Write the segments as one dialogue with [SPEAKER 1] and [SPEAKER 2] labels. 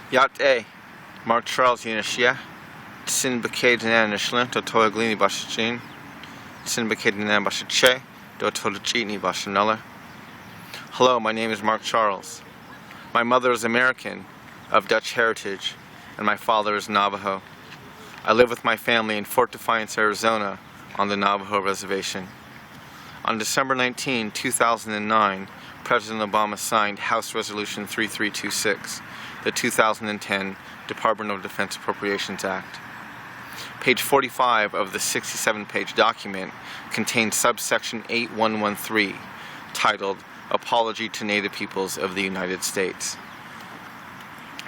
[SPEAKER 1] Yat A. Mark Charles Unishia. Sin Bakadinan Nishlin, Totoglini Bashachin. Sin Bakadinan Bashache, Dotolachini Bashanella. Hello, my name is Mark Charles. My mother is American, of Dutch heritage, and my father is Navajo. I live with my family in Fort Defiance, Arizona, on the Navajo Reservation. On December 19, 2009, President Obama signed House Resolution 3326, the 2010 Department of Defense Appropriations Act. Page 45 of the 67-page document contains subsection 8113, titled Apology to Native Peoples of the United States.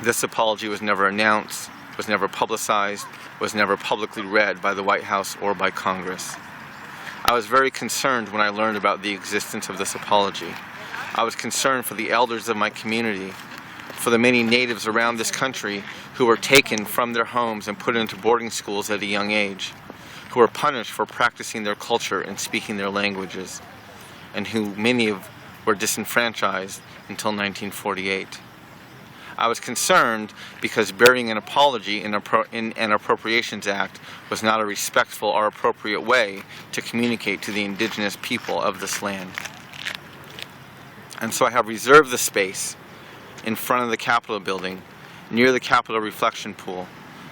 [SPEAKER 1] This apology was never announced, was never publicized, was never publicly read by the White House or by Congress. I was very concerned when I learned about the existence of this apology. I was concerned for the elders of my community, for the many natives around this country who were taken from their homes and put into boarding schools at a young age, who were punished for practicing their culture and speaking their languages, and who many were disenfranchised until 1948. I was concerned because burying an apology in an Appropriations Act was not a respectful or appropriate way to communicate to the indigenous people of this land. And so I have reserved the space in front of the Capitol building, near the Capitol reflection pool,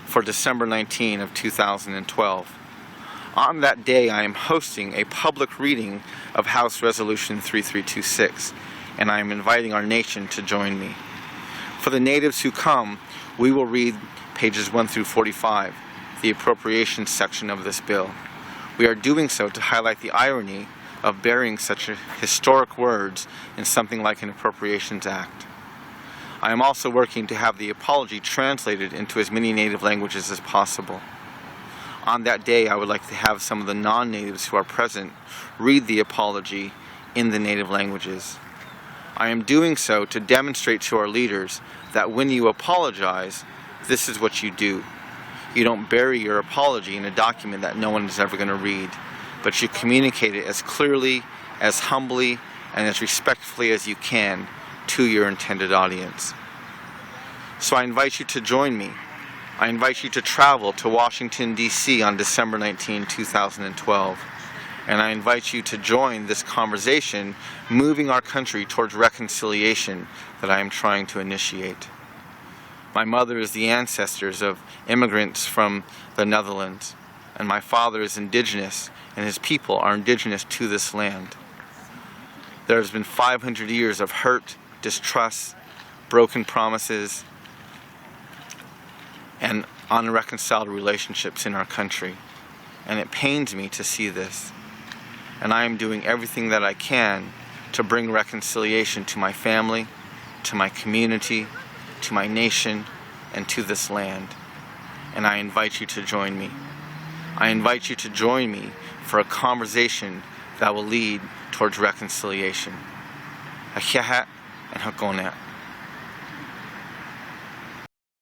[SPEAKER 1] for December 19 of 2012. On that day, I am hosting a public reading of House Resolution 3326, and I am inviting our nation to join me. For the natives who come, we will read pages 1 through 45, the appropriations section of this bill. We are doing so to highlight the irony of burying such historic words in something like an Appropriations Act. I am also working to have the apology translated into as many native languages as possible. On that day, I would like to have some of the non-natives who are present read the apology in the native languages. I am doing so to demonstrate to our leaders that when you apologize, this is what you do. You don't bury your apology in a document that no one is ever going to read, but you communicate it as clearly, as humbly, and as respectfully as you can to your intended audience. So I invite you to join me. I invite you to travel to Washington, D.C. on December 19, 2012. And I invite you to join this conversation moving our country towards reconciliation that I am trying to initiate. My mother is the ancestors of immigrants from the Netherlands, and my father is indigenous, and his people are indigenous to this land. There has been 500 years of hurt, distrust, broken promises, and unreconciled relationships in our country. And it pains me to see this. And I am doing everything that I can to bring reconciliation to my family, to my community, to my nation, and to this land. And I invite you to join me. I invite you to join me for a conversation that will lead towards reconciliation. Ahiahat and Hakonat.